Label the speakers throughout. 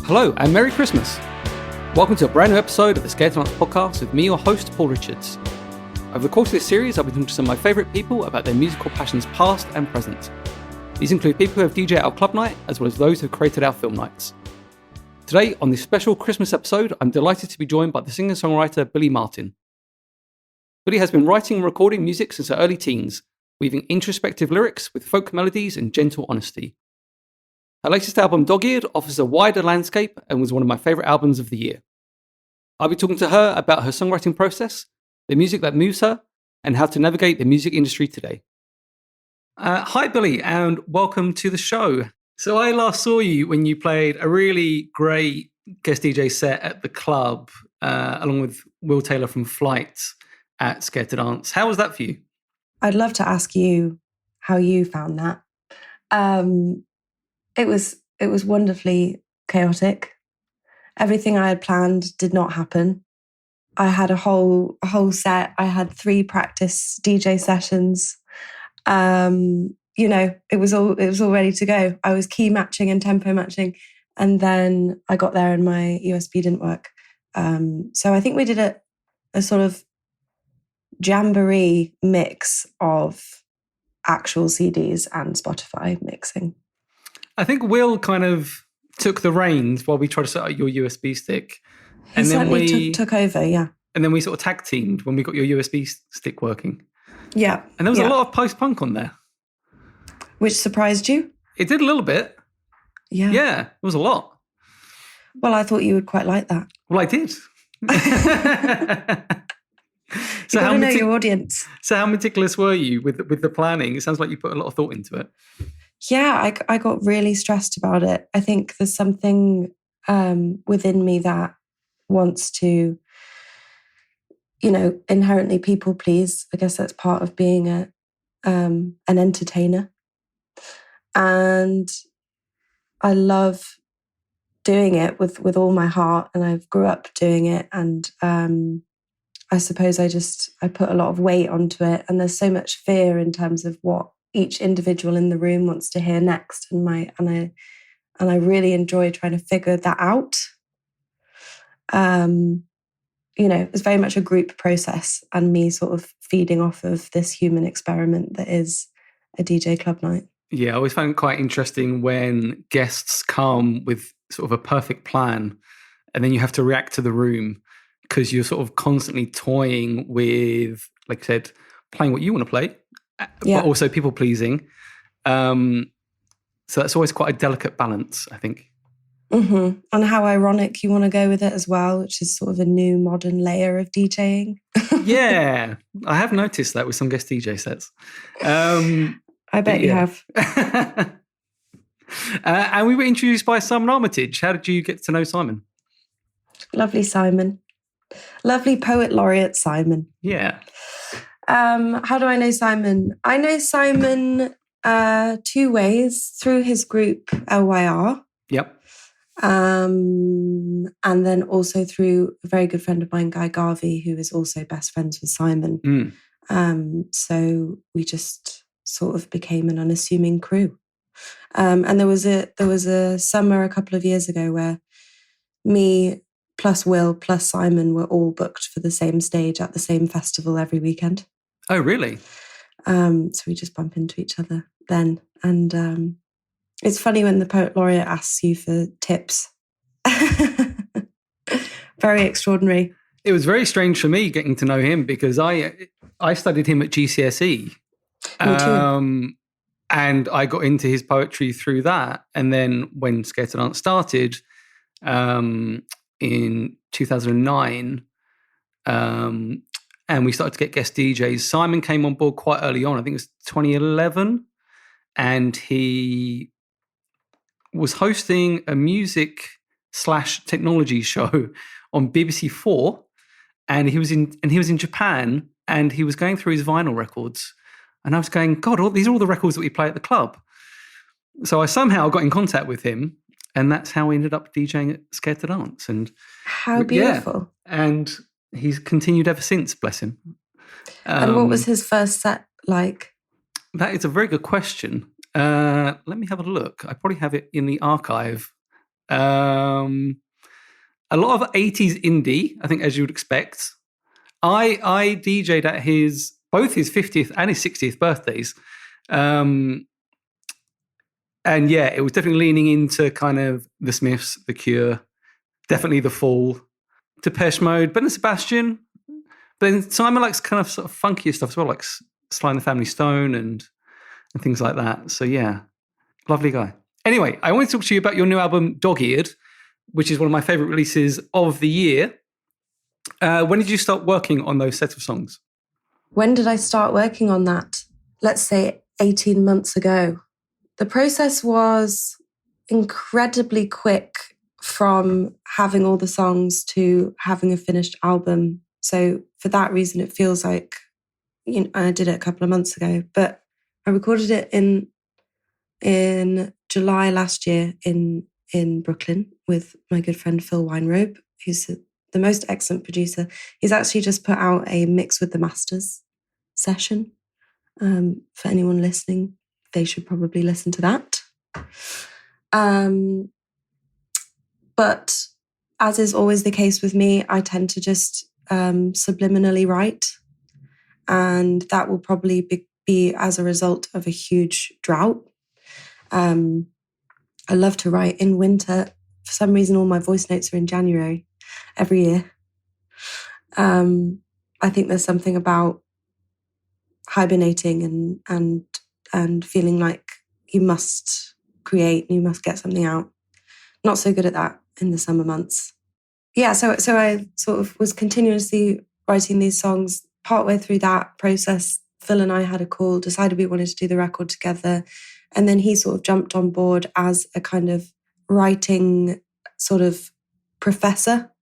Speaker 1: Hello and Merry Christmas. Welcome to a brand new episode of the Scared to Dance podcast with me, your host, Paul Richards. Over the course of this series, I'll be talking to some of my favourite people about their musical passions past and present. These include people who have DJed our club night, as well as those who have created our film nights. Today, on this special Christmas episode, I'm delighted to be joined by the singer-songwriter Billie Marten. Billie has been writing and recording music since her early teens, weaving introspective lyrics with folk melodies and gentle honesty. Her latest album, Dog-Eared, offers a wider landscape and was one of my favourite albums of the year. I'll be talking to her about her songwriting process, the music that moves her, and how to navigate the music industry today. Hi, Billie, and welcome to the show. So I last saw you when you played a really great guest DJ set at the club, along with Will Taylor from Flight at Scared to Dance. How was that for you?
Speaker 2: I'd love to ask you how you found that. It was wonderfully chaotic. Everything I had planned did not happen. I had a whole set. I had 3 practice DJ sessions. It was all ready to go. I was key matching and tempo matching, and then I got there and my USB didn't work. So I think we did a sort of jamboree mix of actual CDs and Spotify mixing. I
Speaker 1: think Will kind of took the reins while we tried to set up your USB stick.
Speaker 2: He certainly took over, yeah.
Speaker 1: And then we sort of tag teamed when we got your USB stick working.
Speaker 2: Yeah.
Speaker 1: And there was a lot of post-punk on there.
Speaker 2: Which surprised you?
Speaker 1: It did a little bit.
Speaker 2: Yeah.
Speaker 1: Yeah, it was a lot.
Speaker 2: Well, I thought you would quite like that.
Speaker 1: Well, I did.
Speaker 2: So you got to know your audience.
Speaker 1: So how meticulous were you with the planning? It sounds like you put a lot of thought into it.
Speaker 2: Yeah, I got really stressed about it. I think there's something within me that wants to, inherently people please. I guess that's part of being an entertainer. And I love doing it with all my heart, and I grew up doing it. And I suppose I put a lot of weight onto it, and there's so much fear in terms of what each individual in the room wants to hear next. And I really enjoy trying to figure that out. It's very much a group process, and me sort of feeding off of this human experiment that is a DJ club night.
Speaker 1: Yeah, I always find it quite interesting when guests come with sort of a perfect plan, and then you have to react to the room because you're sort of constantly toying with, like I said, playing what you want to play, but also people pleasing. So that's always quite a delicate balance, I think.
Speaker 2: Mm-hmm. And how ironic you want to go with it as well, which is sort of a new modern layer of DJing.
Speaker 1: Yeah, I have noticed that with some guest DJ sets.
Speaker 2: I bet you have.
Speaker 1: And we were introduced by Simon Armitage. How did you get to know Simon?
Speaker 2: Lovely Simon. Lovely poet laureate Simon.
Speaker 1: Yeah.
Speaker 2: How do I know Simon? I know Simon 2 ways: through his group LYR.
Speaker 1: Yep.
Speaker 2: And then also through a very good friend of mine, Guy Garvey, who is also best friends with Simon. So we just sort of became an unassuming crew. And there was a summer a couple of years ago where me plus Will plus Simon were all booked for the same stage at the same festival every weekend.
Speaker 1: Oh, really?
Speaker 2: So we just bump into each other then. And it's funny when the poet laureate asks you for tips. Very extraordinary.
Speaker 1: It was very strange for me getting to know him because I studied him at GCSE.
Speaker 2: Me too.
Speaker 1: And I got into his poetry through that. And then when Scared to Dance started in 2009, and we started to get guest DJs, Simon came on board quite early on. I think it was 2011. And he was hosting a music/technology show on BBC 4. And he was in Japan, and he was going through his vinyl records. And I was going, God, these are all the records that we play at the club. So I somehow got in contact with him, and that's how we ended up DJing at Scared to Dance. And
Speaker 2: how beautiful.
Speaker 1: Yeah, and he's continued ever since, bless him.
Speaker 2: And what was his first set like?
Speaker 1: That is a very good question. Let me have a look. I probably have it in the archive A lot of 80s indie, I think, as you would expect. I DJ'd at both his 50th and his 60th birthdays. And yeah, it was definitely leaning into kind of the Smiths, The Cure, definitely The Fall, Depeche Mode, Ben and Sebastian. But then Simon likes kind of sort of funkier stuff as well, like Sly and the Family Stone and things like that. So yeah, lovely guy. Anyway, I want to talk to you about your new album, Dog-Eared, which is one of my favorite releases of the year. When did you start working on those set of songs?
Speaker 2: When did I start working on that? Let's say 18 months ago. The process was incredibly quick from having all the songs to having a finished album. So for that reason, it feels like, I did it a couple of months ago, but I recorded it in July last year in Brooklyn with my good friend Phil Weinrobe, who's the most excellent producer. He's actually just put out a Mix with the Masters session. For anyone listening, they should probably listen to that. But as is always the case with me, I tend to just subliminally write. And that will probably be as a result of a huge drought. I love to write in winter. For some reason, all my voice notes are in January every year. I think there's something about hibernating and feeling like you must create, you must get something out. Not so good at that in the summer months. Yeah, so I sort of was continuously writing these songs. Partway through that process, Phil and I had a call, decided we wanted to do the record together. And then he sort of jumped on board as a kind of writing sort of professor.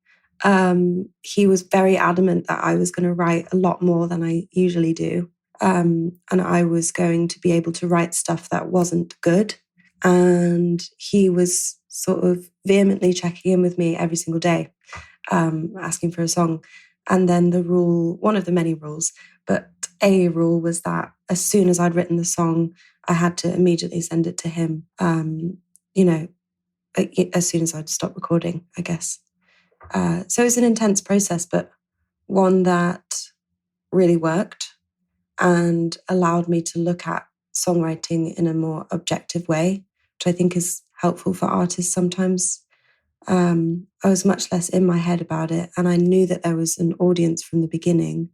Speaker 2: He was very adamant that I was going to write a lot more than I usually do. And I was going to be able to write stuff that wasn't good. And he was sort of vehemently checking in with me every single day, asking for a song. And then the rule, one of the many rules, but a rule was that as soon as I'd written the song, I had to immediately send it to him, as soon as I'd stopped recording, I guess. So it was an intense process, but one that really worked and allowed me to look at songwriting in a more objective way, which I think is helpful for artists sometimes. I was much less in my head about it, and I knew that there was an audience from the beginning,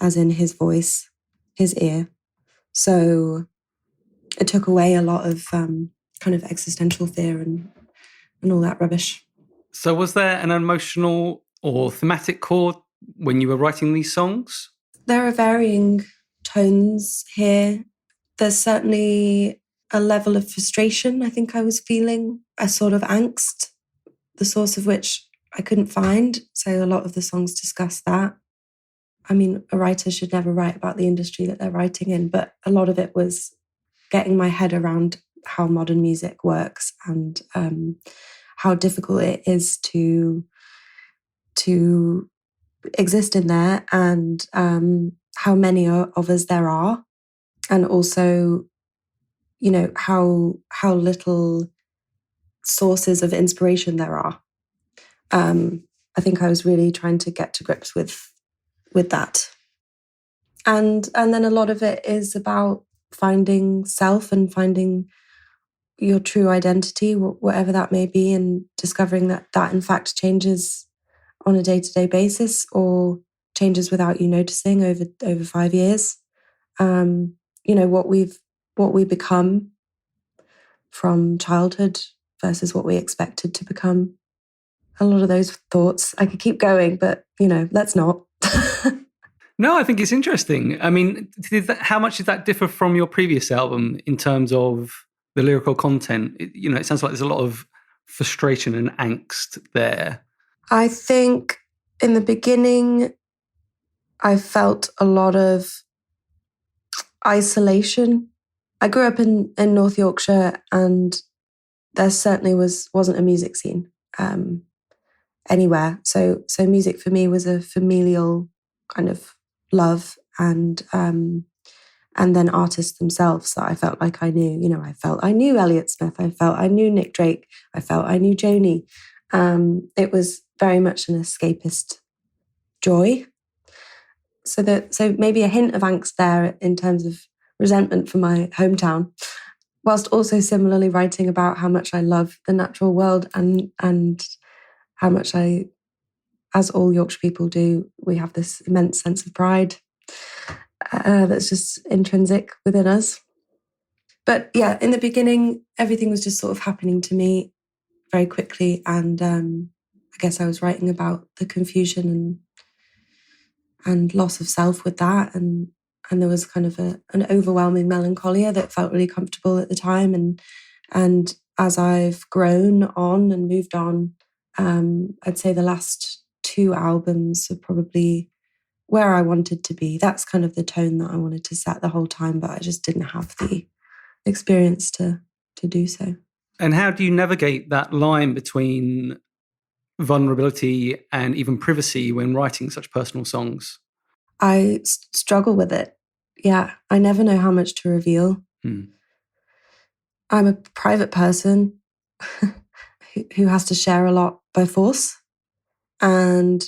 Speaker 2: as in his voice, his ear. So it took away a lot of kind of existential fear and all that rubbish.
Speaker 1: So was there an emotional or thematic chord when you were writing these songs?
Speaker 2: There are varying tones here. There's certainly a level of frustration I think I was feeling, a sort of angst, the source of which I couldn't find. So a lot of the songs discuss that. I mean, a writer should never write about the industry that they're writing in, but a lot of it was getting my head around how modern music works and how difficult it is to exist in there, and how many of us there are, and also, how little sources of inspiration there are. I think I was really trying to get to grips with that, and then a lot of it is about finding self and finding your true identity, whatever that may be, and discovering that in fact changes on a day-to-day basis or changes without you noticing over 5 years. What we become from childhood versus what we expected to become. A lot of those thoughts. I could keep going, but let's not.
Speaker 1: No, I think it's interesting. I mean, how much did that differ from your previous album in terms of the lyrical content? It sounds like there's a lot of frustration and angst there.
Speaker 2: I think in the beginning, I felt a lot of isolation. I grew up in North Yorkshire, and there certainly wasn't a music scene anywhere. So music for me was a familial kind of love and and then artists themselves that I felt like I knew. You know, I felt I knew Elliott Smith. I felt I knew Nick Drake. I felt I knew Joni. It was very much an escapist joy. So maybe a hint of angst there in terms of resentment for my hometown, whilst also similarly writing about how much I love the natural world and how much I, as all Yorkshire people do, we have this immense sense of pride that's just intrinsic within us. But yeah, in the beginning, everything was just sort of happening to me very quickly. And I guess I was writing about the confusion and loss of self with that. And there was kind of an overwhelming melancholia that felt really comfortable at the time. And as I've grown on and moved on, I'd say the last 2 albums are probably where I wanted to be. That's kind of the tone that I wanted to set the whole time, but I just didn't have the experience to do so.
Speaker 1: And how do you navigate that line between vulnerability and even privacy when writing such personal songs?
Speaker 2: I struggle with it. Yeah, I never know how much to reveal. I'm a private person who has to share a lot by force. And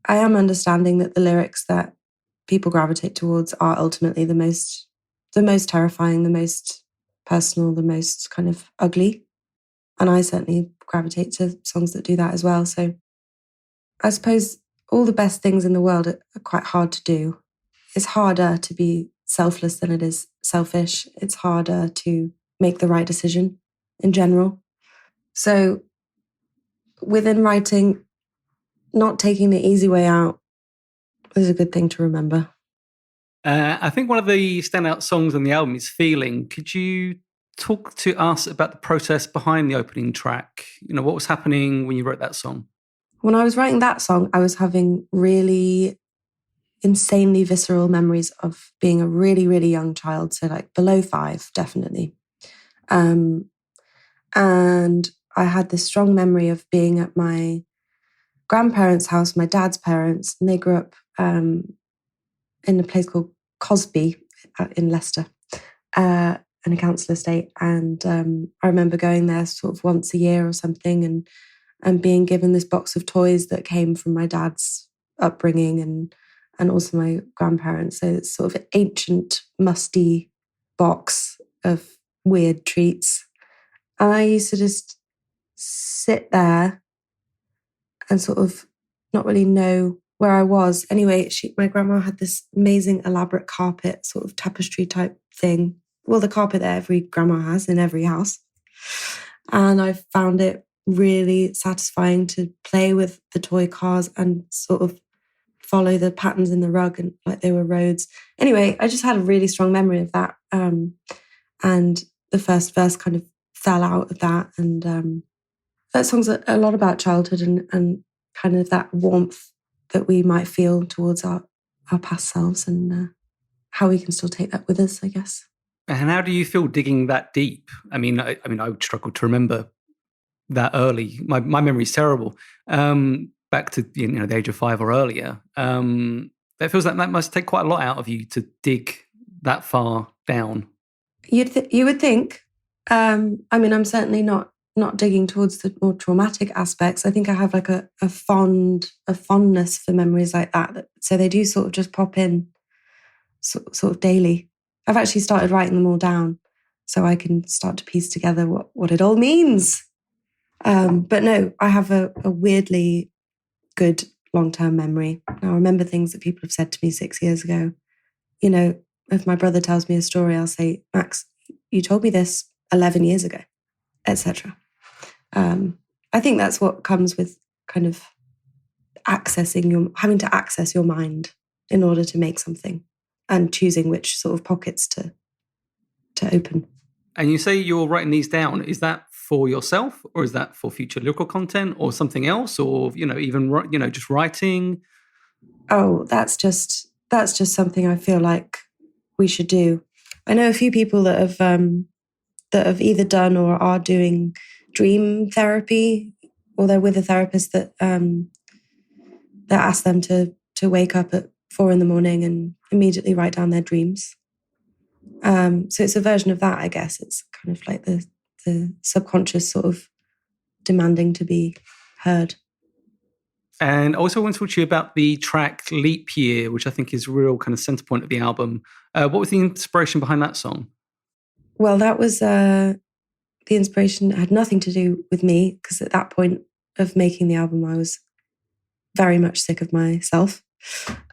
Speaker 2: I am understanding that the lyrics that people gravitate towards are ultimately the most terrifying, the most personal, the most kind of ugly. And I certainly gravitate to songs that do that as well. So I suppose all the best things in the world are quite hard to do. It's harder to be selfless than it is selfish. It's harder to make the right decision in general. So within writing, not taking the easy way out is a good thing to remember.
Speaker 1: I think one of the standout songs on the album is Feeling. Could you talk to us about the process behind the opening track? You know, what was happening when you wrote that song?
Speaker 2: When I was writing that song, I was having really insanely visceral memories of being a really, really young child. So like below 5, definitely. And I had this strong memory of being at my grandparents' house, my dad's parents, and they grew up in a place called Cosby in Leicester, in a council estate. And I remember going there sort of once a year or something and being given this box of toys that came from my dad's upbringing and also my grandparents. So it's sort of an ancient, musty box of weird treats. And I used to just sit there and sort of not really know where I was. Anyway, my grandma had this amazing elaborate carpet, sort of tapestry type thing. Well, the carpet that every grandma has in every house. And I found it really satisfying to play with the toy cars and sort of follow the patterns in the rug and like they were roads. Anyway, I just had a really strong memory of that. And the first verse kind of fell out of that. And that song's a lot about childhood and kind of that warmth that we might feel towards our past selves and how we can still take that with us, I guess.
Speaker 1: And how do you feel digging that deep? I mean, I would struggle to remember that early. My memory's terrible. Back to the age of 5 or earlier. It feels like that must take quite a lot out of you to dig that far down.
Speaker 2: You would think. I mean, I'm certainly not digging towards the more traumatic aspects. I think I have like a fondness for memories like that. So they do sort of just pop in sort of daily. I've actually started writing them all down so I can start to piece together what it all means. But no, I have a weirdly good long-term memory. Now I remember things that people have said to me 6 years ago. You know, if my brother tells me a story, I'll say, Max, you told me this 11 years ago, etc. I think that's what comes with kind of having to access your mind in order to make something and choosing which sort of pockets to open.
Speaker 1: And you say you're writing these down. Is that for yourself or is that for future lyrical content or something else or, even, just writing?
Speaker 2: Oh, that's just something I feel like we should do. I know a few people that have either done or are doing dream therapy, or they're with a therapist that asks them to wake up at 4 a.m. and immediately write down their dreams. So it's a version of that, I guess. It's kind of like the subconscious sort of demanding to be heard.
Speaker 1: And also I want to talk to you about the track Leap Year, which I think is a real kind of center point of the album. What was the inspiration behind that song?
Speaker 2: Well, that was the inspiration had nothing to do with me, because at that point of making the album, I was very much sick of myself.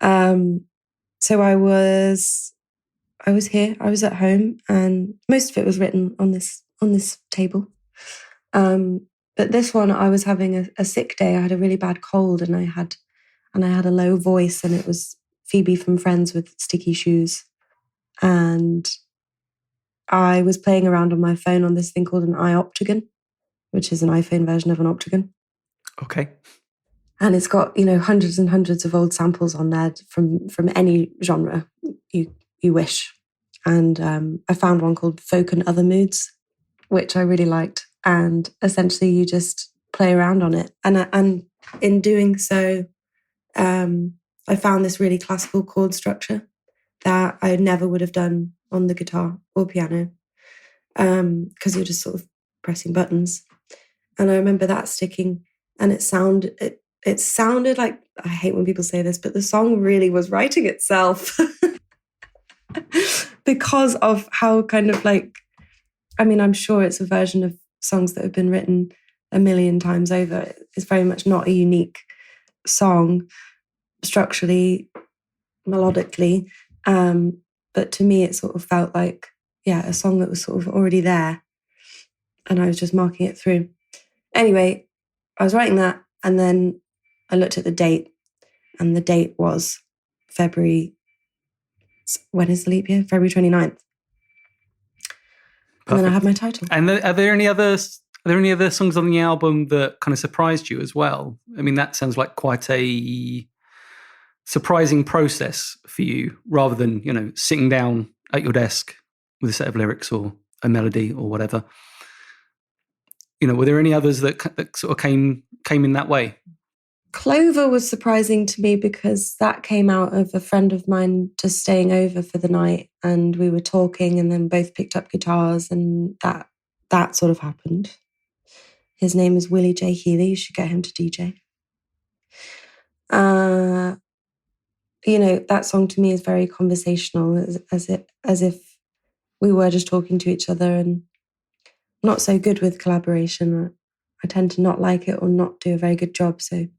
Speaker 2: So I was here, I was at home, and most of it was written on this table. But this one, I was having a sick day. I had a really bad cold, and I had a low voice, and it was Phoebe from Friends with sticky shoes. And I was playing around on my phone on this thing called an iOptagon, which is an iPhone version of an Optagon.
Speaker 1: Okay.
Speaker 2: And it's got, hundreds and hundreds of old samples on there from any genre you wish. And I found one called Folk and Other Moods, which I really liked. And essentially you just play around on it. And in doing so, I found this really classical chord structure that I never would have done on the guitar or piano, because you're just sort of pressing buttons. And I remember that sticking, and it sounded like, I hate when people say this, but the song really was writing itself because of how kind of like, I'm sure it's a version of songs that have been written a million times over. It's very much not a unique song structurally, melodically. But to me, it sort of felt like, a song that was sort of already there, and I was just marking it through. Anyway, I was writing that, and then I looked at the date, and the date was February. When is the leap year? February 29th. Perfect. And then I had my title.
Speaker 1: And are there any other songs on the album that kind of surprised you as well? That sounds like quite a surprising process for you, rather than, sitting down at your desk with a set of lyrics or a melody or whatever. Were there any others that sort of came in that way?
Speaker 2: Clover was surprising to me, because that came out of a friend of mine just staying over for the night, and we were talking, and then both picked up guitars, and that sort of happened. His name is Willie J. Healy. You should get him to DJ. That song to me is very conversational, as if we were just talking to each other, and not so good with collaboration. I tend to not like it or not do a very good job. So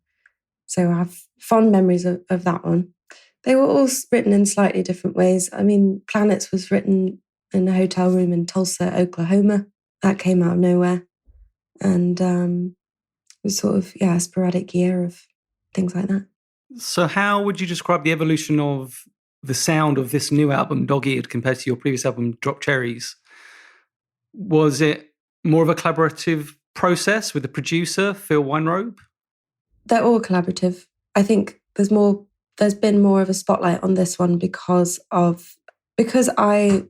Speaker 2: I have fond memories of that one. They were all written in slightly different ways. Planets was written in a hotel room in Tulsa, Oklahoma. That came out of nowhere. And it was sort of, a sporadic year of things like that.
Speaker 1: So how would you describe the evolution of the sound of this new album, Dog-Eared, compared to your previous album, Drop Cherries? Was it more of a collaborative process with the producer, Phil Weinrobe?
Speaker 2: They're all collaborative. I think there's been more of a spotlight on this one because I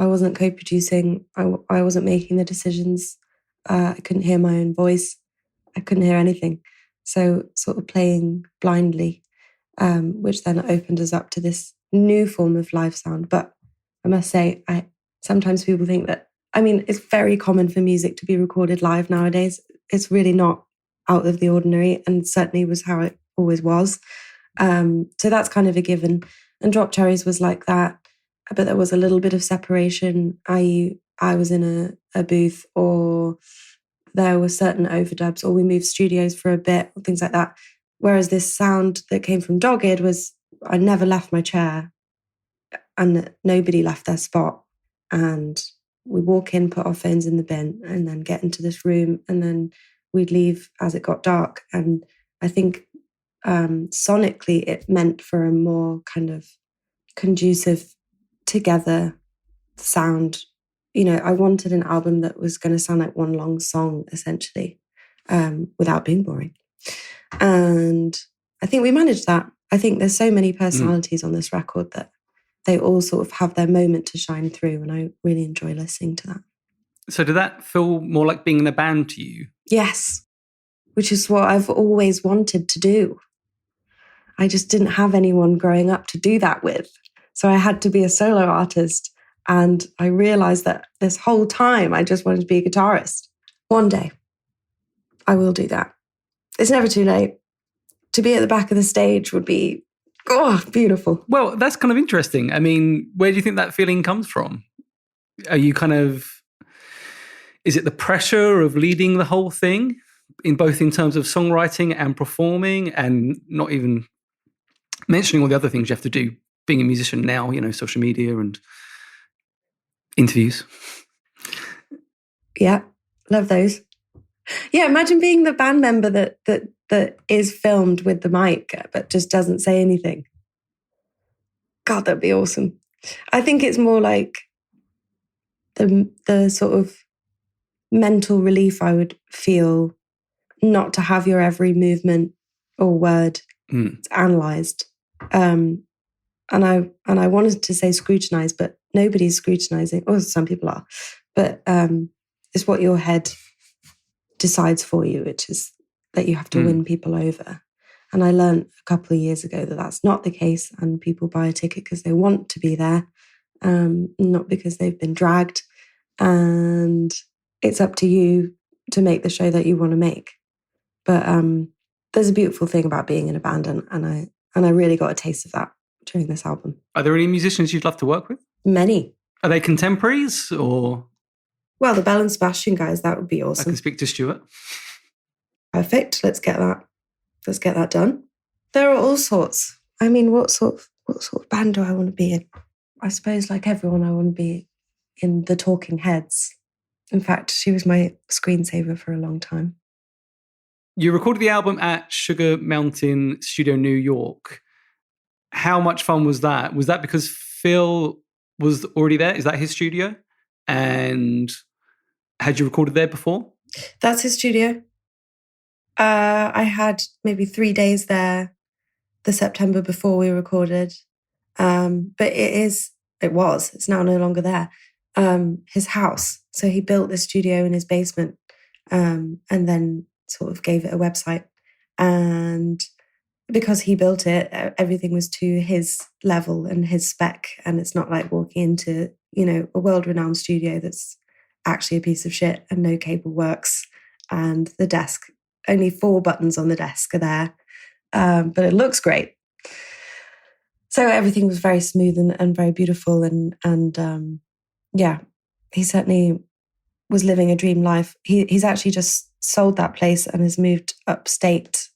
Speaker 2: wasn't co-producing. I wasn't making the decisions. I couldn't hear my own voice. I couldn't hear anything. So sort of playing blindly, which then opened us up to this new form of live sound. But I must say, sometimes people think that, it's very common for music to be recorded live nowadays. It's really not out of the ordinary, and certainly was how it always was. So that's kind of a given. And Drop Cherries was like that, but there was a little bit of separation, i.e. I was in a booth, or there were certain overdubs, or we moved studios for a bit, or things like that. Whereas this sound that came from Dog-Eared was, I never left my chair, and nobody left their spot. And we walk in, put our phones in the bin, and then get into this room, and then we'd leave as it got dark. And I think sonically it meant for a more kind of conducive together sound. I wanted an album that was going to sound like one long song, essentially, without being boring. And I think we managed that. I think there's so many personalities on this record that they all sort of have their moment to shine through, and I really enjoy listening to that.
Speaker 1: So did that feel more like being in a band to you?
Speaker 2: Yes, which is what I've always wanted to do. I just didn't have anyone growing up to do that with. So I had to be a solo artist. And I realized that this whole time I just wanted to be a guitarist. One day I will do that. It's never too late. To be at the back of the stage would be, beautiful.
Speaker 1: Well, that's kind of interesting. I mean, where do you think that feeling comes from? Are you is it the pressure of leading the whole thing in terms of songwriting and performing, and not even mentioning all the other things you have to do being a musician now, social media and interviews?
Speaker 2: Yeah, love those. Yeah, imagine being the band member that is filmed with the mic but just doesn't say anything. God, that'd be awesome. I think it's more like the sort of mental relief I would feel not to have your every movement or word analysed. And I wanted to say scrutinized, but nobody's scrutinizing. Or some people are. But it's what your head decides for you, which is that you have to win people over. And I learned a couple of years ago that that's not the case, and people buy a ticket because they want to be there, not because they've been dragged. And it's up to you to make the show that you want to make. But there's a beautiful thing about being in a band, and I really got a taste of that during this album.
Speaker 1: Are there any musicians you'd love to work with?
Speaker 2: Many.
Speaker 1: Are they contemporaries or?
Speaker 2: Well, the Bell and Sebastian guys, that would be awesome.
Speaker 1: I can speak to Stuart.
Speaker 2: Perfect. Let's get that done. There are all sorts. I mean, what sort of band do I want to be in? I suppose, like everyone, I want to be in the Talking Heads. In fact, she was my screensaver for a long time.
Speaker 1: You recorded the album at Sugar Mountain Studio, New York. How much fun was that? Was that because Phil was already there? Is that his studio? And had you recorded there before?
Speaker 2: That's his studio. I had maybe 3 days there the September before we recorded. But it's now no longer there. His house. So he built the studio in his basement and then sort of gave it a website. And because he built it, everything was to his level and his spec. And it's not like walking into, a world-renowned studio that's actually a piece of shit and no cable works. And the desk, only 4 buttons on the desk are there. But it looks great. So everything was very smooth and very beautiful. And he certainly was living a dream life. He's actually just sold that place and has moved upstate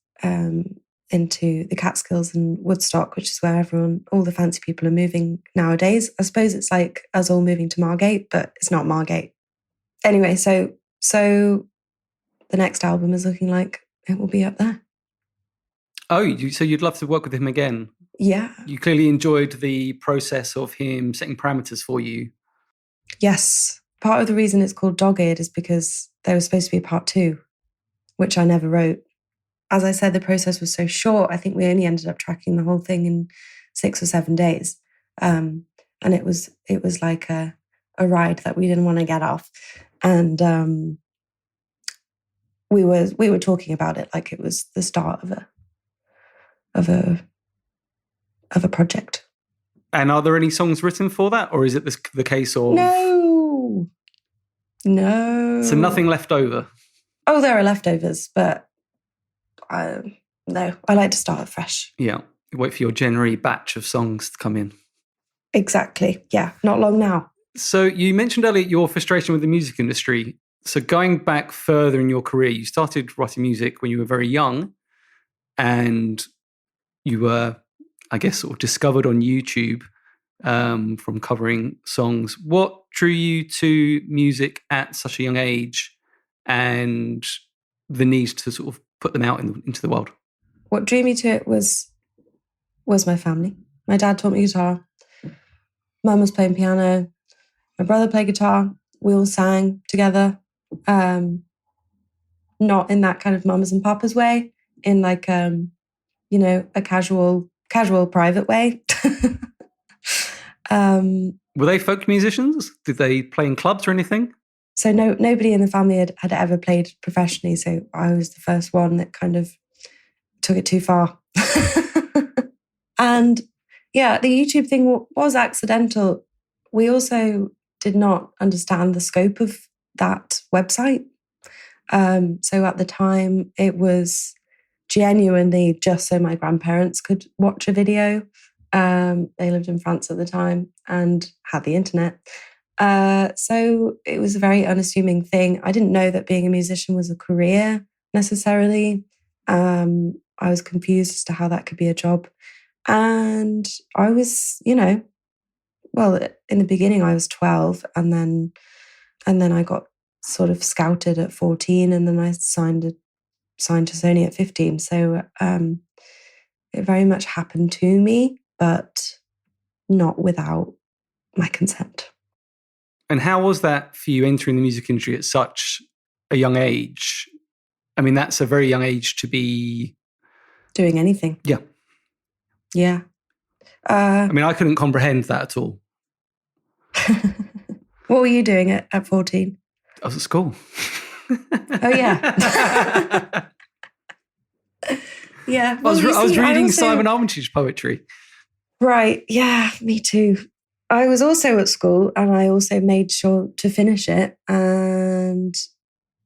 Speaker 2: into the Catskills and Woodstock, which is where all the fancy people are moving nowadays. I suppose it's like us all moving to Margate, but it's not Margate. Anyway, so the next album is looking like it will be up there.
Speaker 1: Oh, so you'd love to work with him again?
Speaker 2: Yeah.
Speaker 1: You clearly enjoyed the process of him setting parameters for you.
Speaker 2: Yes. Part of the reason it's called Dog Eared is because there was supposed to be a part 2, which I never wrote. As I said, the process was so short. I think we only ended up tracking the whole thing in 6 or 7 days. And it was like a ride that we didn't want to get off. And we were talking about it like it was the start of a project.
Speaker 1: And are there any songs written for that, or is it the case of
Speaker 2: No.
Speaker 1: So nothing left over?
Speaker 2: Oh, there are leftovers, but no. I like to start fresh.
Speaker 1: Yeah, you wait for your January batch of songs to come in.
Speaker 2: Exactly. Yeah, not long now.
Speaker 1: So you mentioned earlier your frustration with the music industry. So going back further in your career, you started writing music when you were very young, and you were, I guess, sort of discovered on YouTube from covering songs. What drew you to music at such a young age and the need to sort of put them out into the world?
Speaker 2: What drew me to it was my family. My dad taught me guitar. Mum was playing piano. My brother played guitar. We all sang together. Not in that kind of mamas and papas way, in like, a casual private way.
Speaker 1: Were they folk musicians? Did they play in clubs or anything?
Speaker 2: So nobody in the family had ever played professionally. So I was the first one that kind of took it too far. And yeah, the YouTube thing was accidental. we also did not understand the scope of that website. So at the time, it was genuinely just so my grandparents could watch a video. They lived in France at the time and had the internet. So it was a very unassuming thing. I didn't know that being a musician was a career necessarily. I was confused as to how that could be a job. And I was, well, in the beginning I was 12 and then I got sort of scouted at 14 and then I signed to Sony at 15. So it very much happened to me, but not without my consent.
Speaker 1: And how was that for you entering the music industry at such a young age? I mean, that's a very young age to be...
Speaker 2: doing anything.
Speaker 1: Yeah.
Speaker 2: Yeah.
Speaker 1: I mean, I couldn't comprehend that at all.
Speaker 2: What were you doing at 14?
Speaker 1: I was at school.
Speaker 2: Oh, yeah. Yeah.
Speaker 1: Well, I was reading Simon Armitage poetry.
Speaker 2: Right. Yeah, me too. I was also at school and I also made sure to finish it. And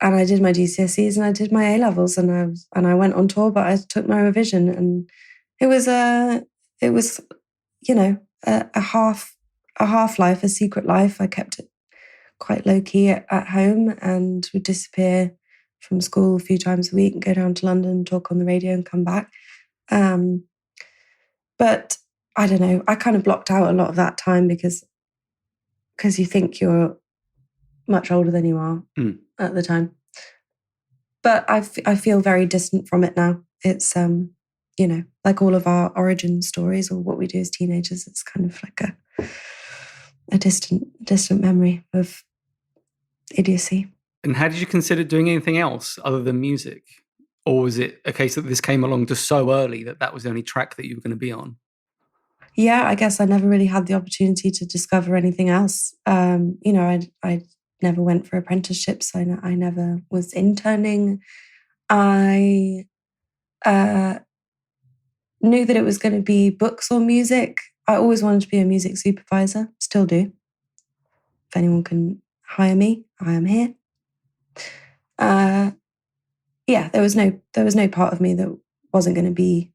Speaker 2: I did my GCSEs and I did my A-levels and I went on tour, but I took my revision and it was a half-life, a secret life. I kept it quite low-key at home and would disappear from school a few times a week and go down to London, talk on the radio and come back. But I don't know, I kind of blocked out a lot of that time because you think you're much older than you are at the time. But I feel very distant from it now. It's, like all of our origin stories or what we do as teenagers, it's kind of like a distant memory of idiocy.
Speaker 1: And how did you consider doing anything else other than music? Or was it a case that this came along just so early that was the only track that you were going to be on?
Speaker 2: Yeah, I guess I never really had the opportunity to discover anything else. I never went for apprenticeships. I never was interning. I knew that it was going to be books or music. I always wanted to be a music supervisor, still do. If anyone can hire me, I am here. There was no part of me that wasn't going to be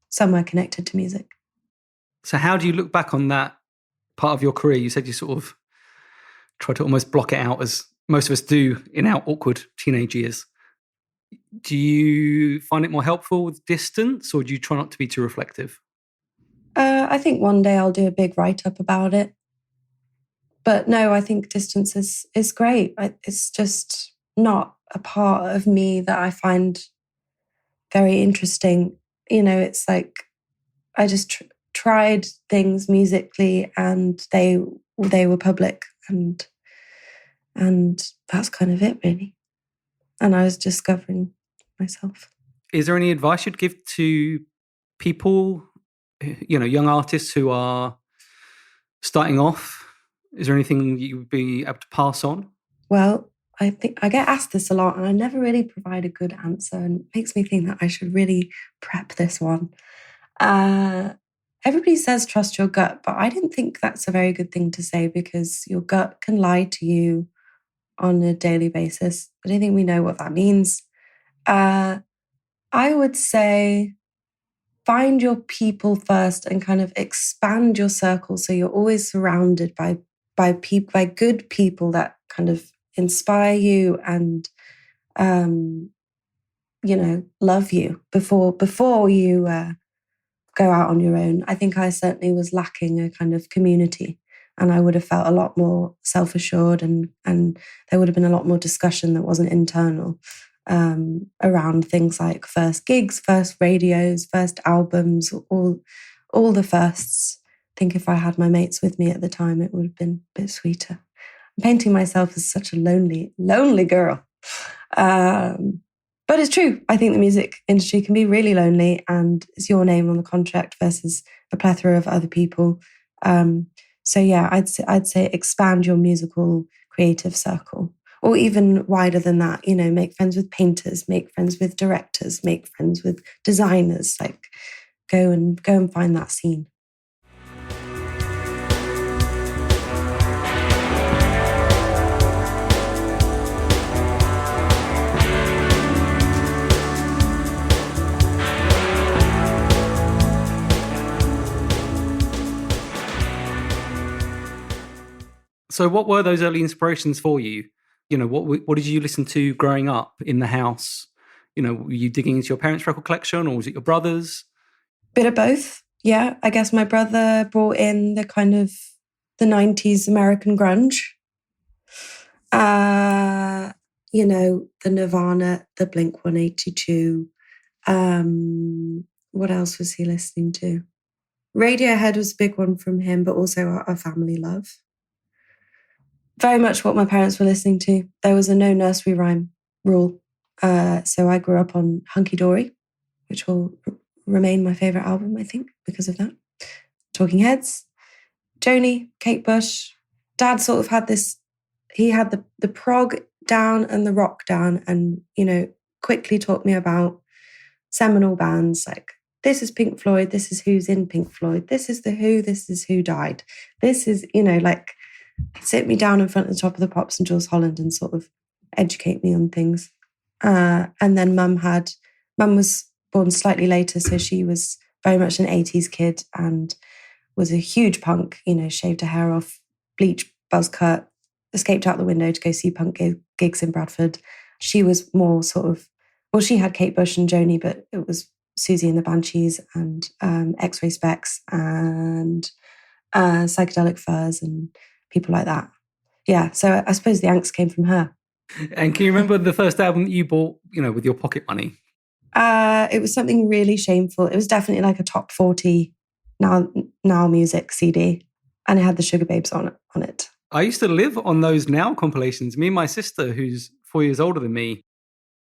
Speaker 2: somewhere connected to music.
Speaker 1: So how do you look back on that part of your career? You said you sort of tried to almost block it out, as most of us do in our awkward teenage years. Do you find it more helpful with distance, or do you try not to be too reflective?
Speaker 2: I think one day I'll do a big write-up about it. But no, I think distance is great. It's just not a part of me that I find very interesting. It's like I just tried things musically and they were public and that's kind of it, really. And I was discovering myself.
Speaker 1: Is there any advice you'd give to people, young artists who are starting off? Is there anything you would be able to pass on?
Speaker 2: Well, I think I get asked this a lot and I never really provide a good answer, and it makes me think that I should really prep this one. Everybody says trust your gut, but I didn't think that's a very good thing to say because your gut can lie to you on a daily basis. I don't think we know what that means. I would say find your people first and kind of expand your circle so you're always surrounded by good people that kind of inspire you and love you before you go out on your own. I think I certainly was lacking a kind of community, and I would have felt a lot more self-assured and there would have been a lot more discussion that wasn't internal around things like first gigs, first radios, first albums, all the firsts. I think if I had my mates with me at the time, it would have been a bit sweeter. I'm painting myself as such a lonely girl. But it's true. I think the music industry can be really lonely and it's your name on the contract versus a plethora of other people. So yeah, I'd say expand your musical creative circle, or even wider than that, make friends with painters, make friends with directors, make friends with designers, like go and find that scene.
Speaker 1: So what were those early inspirations for you? You know, what did you listen to growing up in the house? You know, were you digging into your parents' record collection, or was it your brothers?
Speaker 2: Bit of both. Yeah, I guess my brother brought in the kind of the 90s American grunge. You know, the Nirvana, the Blink-182. What else was he listening to? Radiohead was a big one from him, but also our family love. Very much what my parents were listening to. There was a no nursery rhyme rule. So I grew up on Hunky Dory, which will remain my favourite album, I think, because of that. Talking Heads, Joni, Kate Bush. Dad sort of had this, he had the prog down and the rock down, and, you know, quickly taught me about seminal bands like, this is Pink Floyd, this is who's in Pink Floyd, this is the Who, this is who died. This is, you know, like, sit me down in front of the Top of the Pops and Jules Holland and sort of educate me on things. And then mum was born slightly later, so she was very much an 80s kid and was a huge punk, you know, shaved her hair off, bleach, buzz cut, escaped out the window to go see punk gigs in Bradford. She was more sort of, well, she had Kate Bush and Joni, but it was Susie and the Banshees and X-Ray Specs and Psychedelic Furs and people like that. Yeah, so I suppose the angst came from her.
Speaker 1: And can you remember the first album that you bought, you know, with your pocket money?
Speaker 2: It was something really shameful. It was definitely like a top 40 now music CD, and it had the Sugar Babes on it.
Speaker 1: I used to live on those Now compilations. Me and my sister, who's 4 years older than me,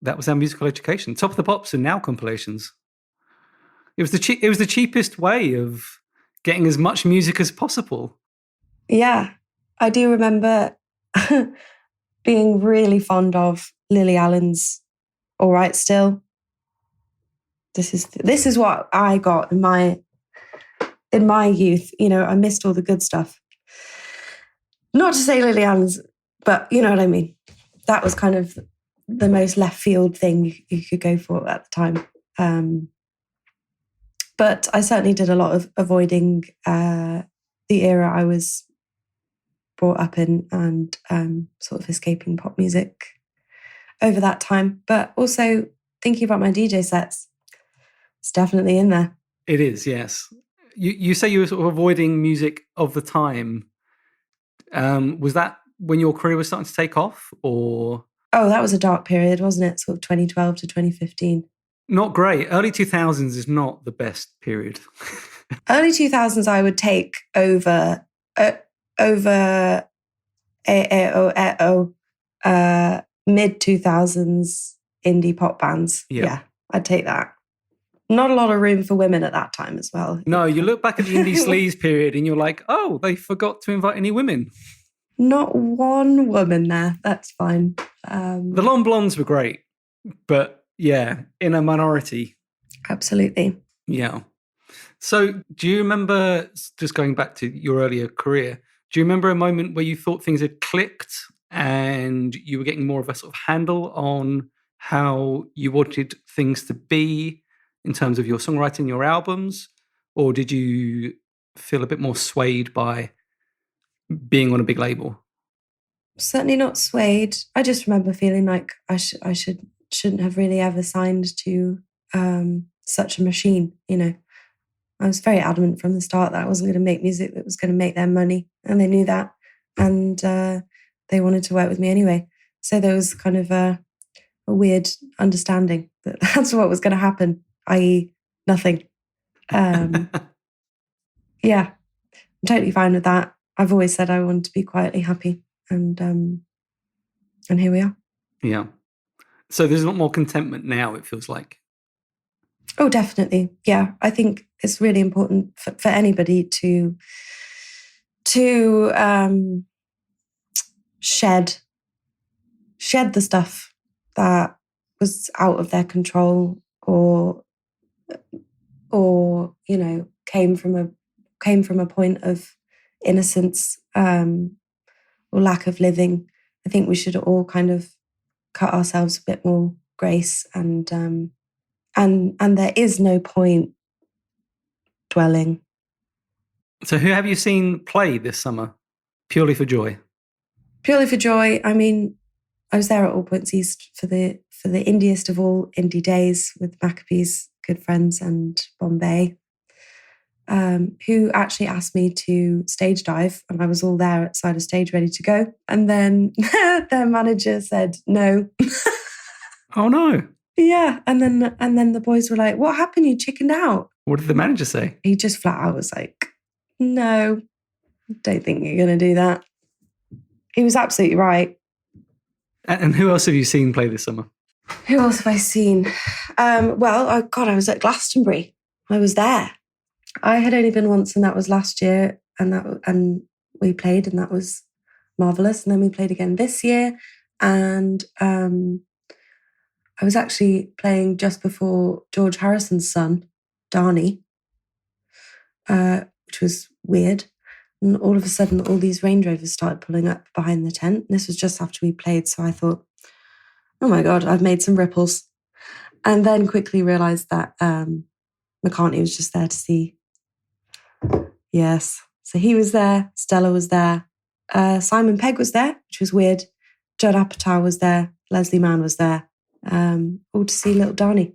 Speaker 1: that was our musical education. Top of the Pops and Now compilations. It was the cheapest way of getting as much music as possible.
Speaker 2: Yeah, I do remember being really fond of Lily Allen's All Right Still. This is what I got in my youth. You know, I missed all the good stuff. Not to say Lily Allen's, but you know what I mean. That was kind of the most left field thing you could go for at the time. But I certainly did a lot of avoiding the era I was brought up in and sort of escaping pop music over that time. But also thinking about my DJ sets, it's definitely in there.
Speaker 1: It is, yes. You say you were sort of avoiding music of the time. Was that when your career was starting to take off, or?
Speaker 2: Oh, that was a dark period, wasn't it? Sort of 2012 to 2015.
Speaker 1: Not great. Early 2000s is not the best period.
Speaker 2: Early 2000s I would take over mid 2000s indie pop bands. Yeah, I'd take that. Not a lot of room for women at that time as well.
Speaker 1: No, you look back at the indie sleaze period and you're like, oh, they forgot to invite any women.
Speaker 2: Not one woman there. That's fine.
Speaker 1: The Long Blondes were great, but yeah, in a minority.
Speaker 2: Absolutely.
Speaker 1: Yeah. So do you remember, just going back to your earlier career, do you remember a moment where you thought things had clicked and you were getting more of a sort of handle on how you wanted things to be in terms of your songwriting, your albums? Or did you feel a bit more swayed by being on a big label?
Speaker 2: Certainly not swayed. I just remember feeling like I shouldn't have really ever signed to such a machine, you know. I was very adamant from the start that I wasn't going to make music that was going to make them money, and they knew that, and they wanted to work with me anyway. So there was kind of a weird understanding that that's what was going to happen, i.e. nothing. Yeah, I'm totally fine with that. I've always said I want to be quietly happy, and here we are.
Speaker 1: Yeah. So there's a lot more contentment now, it feels like.
Speaker 2: Oh, definitely. Yeah, I think it's really important for anybody to shed the stuff that was out of their control or you know came from a point of innocence or lack of living. I think we should all kind of cut ourselves a bit more grace, and there is no point dwelling.
Speaker 1: So who have you seen play this summer, purely for joy?
Speaker 2: Purely for joy. I mean, I was there at All Points East for the indiest of all indie days with Maccabees, good friends, and Bombay, who actually asked me to stage dive, and I was all there outside a stage ready to go. And then their manager said no.
Speaker 1: Oh no.
Speaker 2: Yeah. And then the boys were like, "What happened? You chickened out?"
Speaker 1: What did the manager say?
Speaker 2: He just flat out was like, "No, don't think you're going to do that." He was absolutely right.
Speaker 1: And who else have you seen play this summer?
Speaker 2: Who else have I seen? I was at Glastonbury. I was there. I had only been once, and that was last year, and we played, and that was marvelous. And then we played again this year, and I was actually playing just before George Harrison's son, Darnie, which was weird. And all of a sudden, all these Range Rovers started pulling up behind the tent. And this was just after we played, so I thought, oh my God, I've made some ripples. And then quickly realised that McCartney was just there to see. Yes. So he was there. Stella was there. Simon Pegg was there, which was weird. Judd Apatow was there. Leslie Mann was there. All to see little Darnie.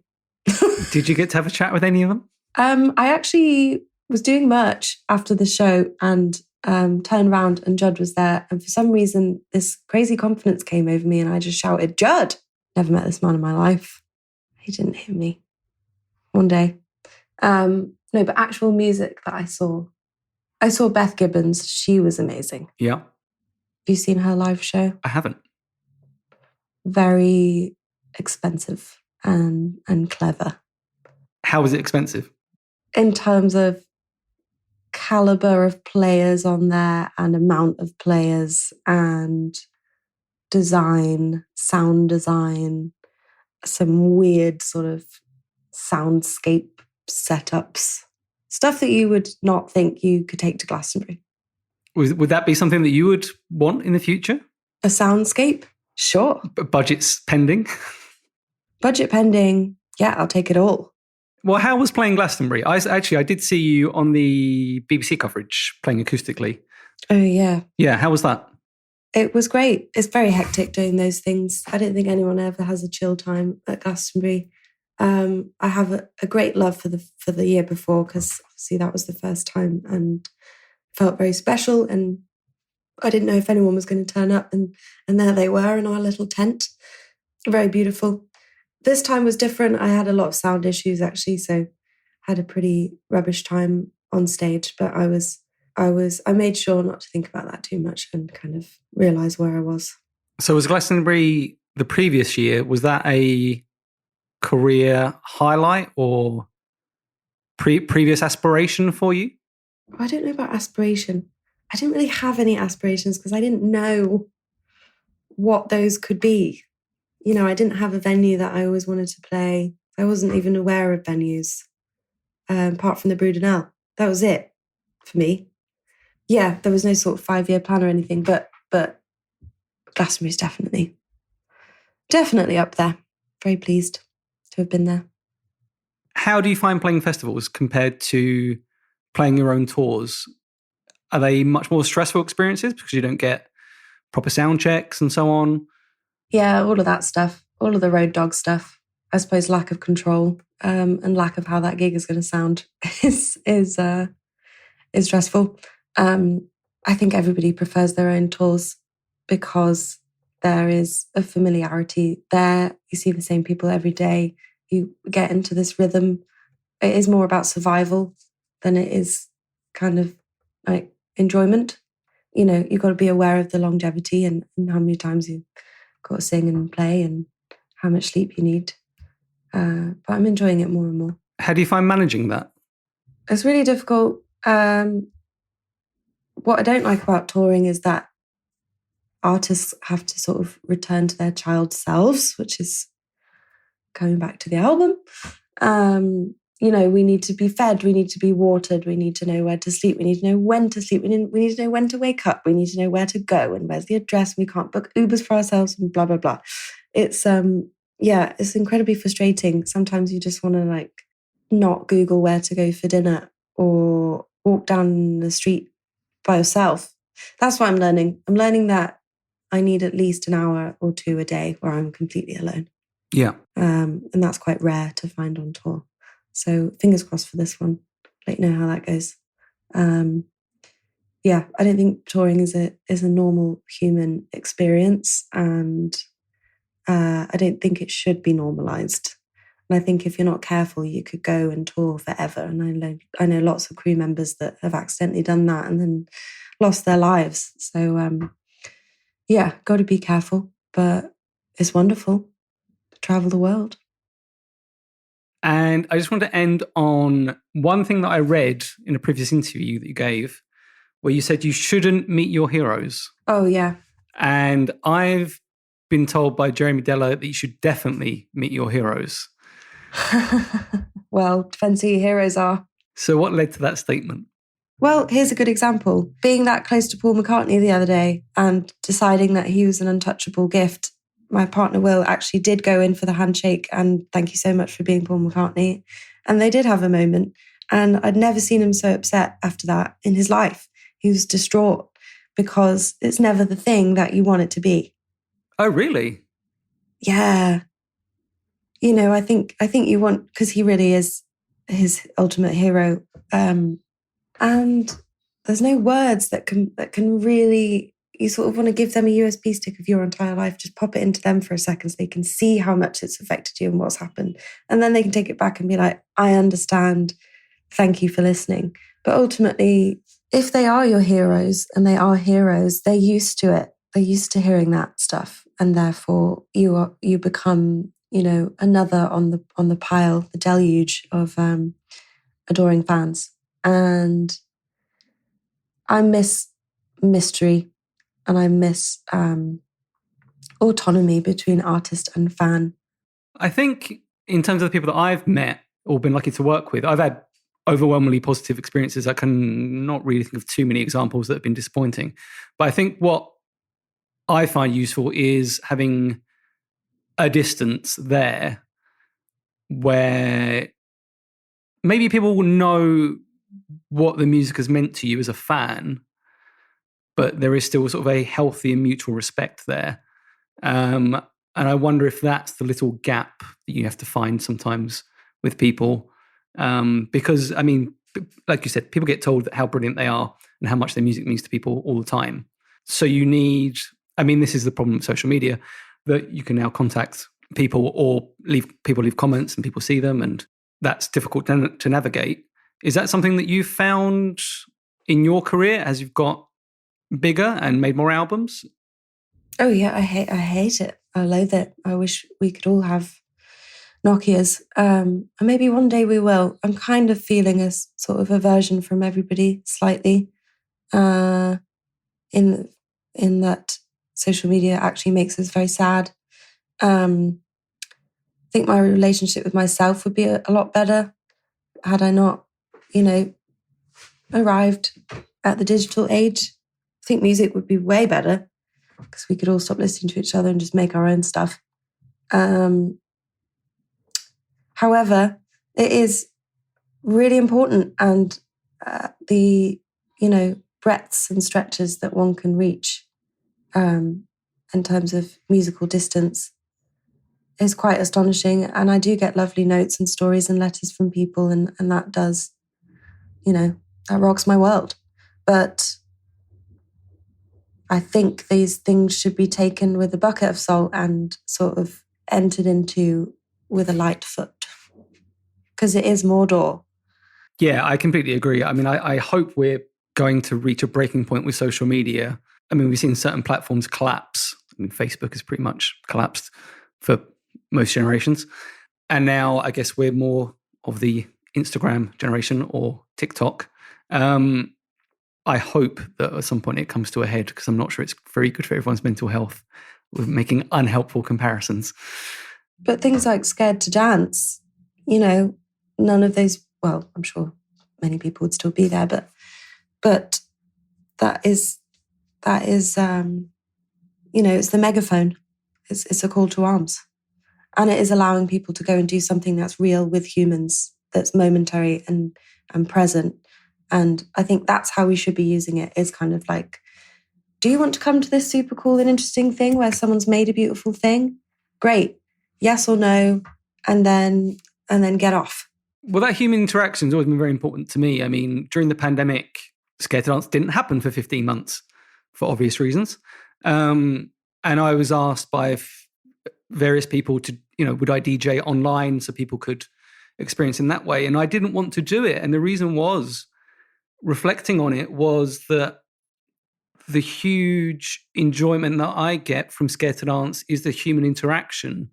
Speaker 1: Did you get to have a chat with any of them?
Speaker 2: I actually was doing merch after the show and turned around and Judd was there. And for some reason, this crazy confidence came over me and I just shouted, "Judd!" Never met this man in my life. He didn't hear me. One day. No, but actual music that I saw Beth Gibbons. She was amazing.
Speaker 1: Yeah.
Speaker 2: Have you seen her live show?
Speaker 1: I haven't.
Speaker 2: Very expensive and clever.
Speaker 1: How was it expensive?
Speaker 2: In terms of caliber of players on there and amount of players and design, sound design, some weird sort of soundscape setups, stuff that you would not think you could take to Glastonbury.
Speaker 1: Would that be something that you would want in the future?
Speaker 2: A soundscape? Sure.
Speaker 1: Budget's pending?
Speaker 2: Budget pending. Yeah, I'll take it all.
Speaker 1: Well, how was playing Glastonbury? I did see you on the BBC coverage playing acoustically.
Speaker 2: Oh, yeah.
Speaker 1: Yeah, how was that?
Speaker 2: It was great. It's very hectic doing those things. I don't think anyone ever has a chill time at Glastonbury. I have a great love for the year before because obviously that was the first time and felt very special. And I didn't know if anyone was going to turn up, and there they were in our little tent. Very beautiful. This time was different. I had a lot of sound issues actually, so had a pretty rubbish time on stage. But I made sure not to think about that too much and kind of realise where I was.
Speaker 1: So was Glastonbury the previous year, was that a career highlight or previous aspiration for you?
Speaker 2: I don't know about aspiration. I didn't really have any aspirations because I didn't know what those could be. You know, I didn't have a venue that I always wanted to play. I wasn't even aware of venues, apart from the Brudenell. That was it for me. Yeah, there was no sort of 5-year plan or anything, but Glastonbury's definitely up there. Very pleased to have been there.
Speaker 1: How do you find playing festivals compared to playing your own tours? Are they much more stressful experiences because you don't get proper sound checks and so on?
Speaker 2: Yeah, all of that stuff, all of the road dog stuff. I suppose lack of control and lack of how that gig is going to sound is stressful. I think everybody prefers their own tours because there is a familiarity there. You see the same people every day. You get into this rhythm. It is more about survival than it is kind of like enjoyment. You know, you've got to be aware of the longevity and how many times you've got to sing and play and how much sleep you need. But I'm enjoying it more and more.
Speaker 1: How do you find managing that?
Speaker 2: It's really difficult. What I don't like about touring is that artists have to sort of return to their child selves, which is going back to the album. You know, we need to be fed, we need to be watered, we need to know where to sleep, we need to know when to sleep, we need to know when to wake up, we need to know where to go and where's the address, we can't book Ubers for ourselves and blah, blah, blah. It's, it's incredibly frustrating. Sometimes you just want to like not Google where to go for dinner or walk down the street by yourself. That's what I'm learning. I'm learning that I need at least an hour or two a day where I'm completely alone.
Speaker 1: Yeah.
Speaker 2: And that's quite rare to find on tour. So fingers crossed for this one. Let you know how that goes. Yeah, I don't think touring is a normal human experience, and I don't think it should be normalized. And I think if you're not careful, you could go and tour forever. And I know lots of crew members that have accidentally done that and then lost their lives. So yeah, got to be careful, but it's wonderful to travel the world.
Speaker 1: And I just want to end on one thing that I read in a previous interview that you gave, where you said you shouldn't meet your heroes.
Speaker 2: Oh, yeah.
Speaker 1: And I've been told by Jeremy Della that you should definitely meet your heroes.
Speaker 2: Well, depends who your heroes are.
Speaker 1: So what led to that statement?
Speaker 2: Well, here's a good example. Being that close to Paul McCartney the other day and deciding that he was an untouchable gift, my partner Will actually did go in for the handshake and thank you so much for being Paul McCartney. And they did have a moment. And I'd never seen him so upset after that in his life. He was distraught because it's never the thing that you want it to be.
Speaker 1: Oh, really?
Speaker 2: Yeah. You know, I think you want, because he really is his ultimate hero. And there's no words that can really, you sort of want to give them a USB stick of your entire life, just pop it into them for a second so they can see how much it's affected you and what's happened. And then they can take it back and be like, I understand. Thank you for listening. But ultimately, if they are your heroes and they are heroes, they're used to it. They're used to hearing that stuff. And therefore you become, you know, another on the pile, the deluge of adoring fans. And I miss mystery and I miss autonomy between artist and fan.
Speaker 1: I think in terms of the people that I've met or been lucky to work with, I've had overwhelmingly positive experiences. I can not really think of too many examples that have been disappointing. But I think what I find useful is having a distance there where maybe people will know what the music has meant to you as a fan, but there is still sort of a healthy and mutual respect there. And I wonder if that's the little gap that you have to find sometimes with people. Because, I mean, like you said, people get told how brilliant they are and how much their music means to people all the time. So you need, I mean, this is the problem with social media, that you can now contact people or leave comments and people see them, and that's difficult to navigate. Is that something that you've found in your career as you've got bigger and made more albums?
Speaker 2: Oh yeah, I hate it. I loathe it. I wish we could all have Nokias. And maybe one day we will. I'm kind of feeling a sort of aversion from everybody slightly. In that social media actually makes us very sad. I think my relationship with myself would be a lot better had I not, you know, arrived at the digital age. I think music would be way better because we could all stop listening to each other and just make our own stuff. However, it is really important, and the, you know, breadths and stretches that one can reach in terms of musical distance is quite astonishing. And I do get lovely notes and stories and letters from people, and that does, you know, that rocks my world. But I think these things should be taken with a bucket of salt and sort of entered into with a light foot, because it is Mordor.
Speaker 1: Yeah, I completely agree. I mean, I hope we're going to reach a breaking point with social media. I mean, we've seen certain platforms collapse. I mean, Facebook has pretty much collapsed for most generations. And now I guess we're more of the Instagram generation or TikTok. I hope that at some point it comes to a head, because I'm not sure it's very good for everyone's mental health with making unhelpful comparisons.
Speaker 2: But things like Scared to Dance, you know, none of those, well, I'm sure many people would still be there, but that is you know, it's the megaphone. It's a call to arms. And it is allowing people to go and do something that's real with humans, that's momentary and present. And I think that's how we should be using it, is kind of like do you want to come to this super cool and interesting thing where someone's made a beautiful thing? Great. Yes or no, and then get off.
Speaker 1: Well, that human interaction has always been very important to me. I mean, during the pandemic, Scared to Dance didn't happen for 15 months for obvious reasons. And I was asked by various people to, would I DJ online so people could experience in that way? And I didn't want to do it. And the reason was, reflecting on it, was that the huge enjoyment that I get from Scared to Dance is the human interaction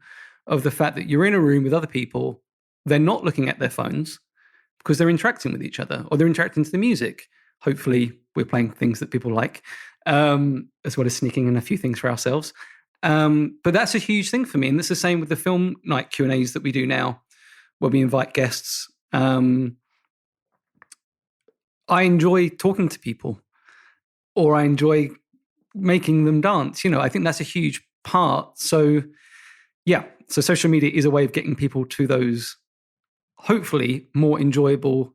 Speaker 1: of the fact that you're in a room with other people. They're not looking at their phones because they're interacting with each other, or they're interacting to the music. Hopefully we're playing things that people like, as well as sneaking in a few things for ourselves. But that's a huge thing for me. And it's the same with the film night Q&As that we do now, where we invite guests. I enjoy talking to people, or I enjoy making them dance. I think that's a huge part. So social media is a way of getting people to those hopefully more enjoyable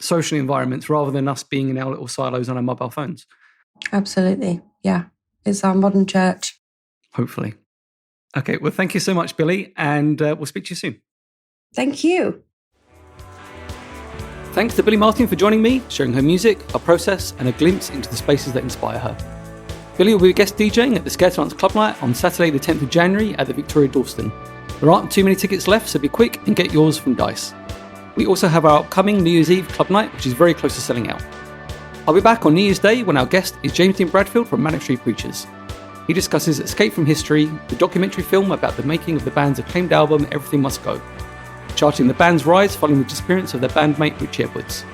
Speaker 1: social environments rather than us being in our little silos on our mobile phones.
Speaker 2: Absolutely. Yeah. It's our modern church.
Speaker 1: Hopefully. Okay. Well, thank you so much, Billie, and we'll speak to you soon.
Speaker 2: Thank you.
Speaker 1: Thanks to Billie Marten for joining me, sharing her music, her process, and a glimpse into the spaces that inspire her. Billie will be guest DJing at the Scared to Dance Club Night on Saturday the 10th of January at the Victoria Dalston. There aren't too many tickets left, so be quick and get yours from Dice. We also have our upcoming New Year's Eve Club Night, which is very close to selling out. I'll be back on New Year's Day when our guest is James Dean Bradfield from Manic Street Preachers. He discusses Escape from History, the documentary film about the making of the band's acclaimed album Everything Must Go, charting the band's rise following the disappearance of their bandmate Richie Edwards.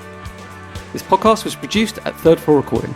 Speaker 1: This podcast was produced at Third Floor Recording.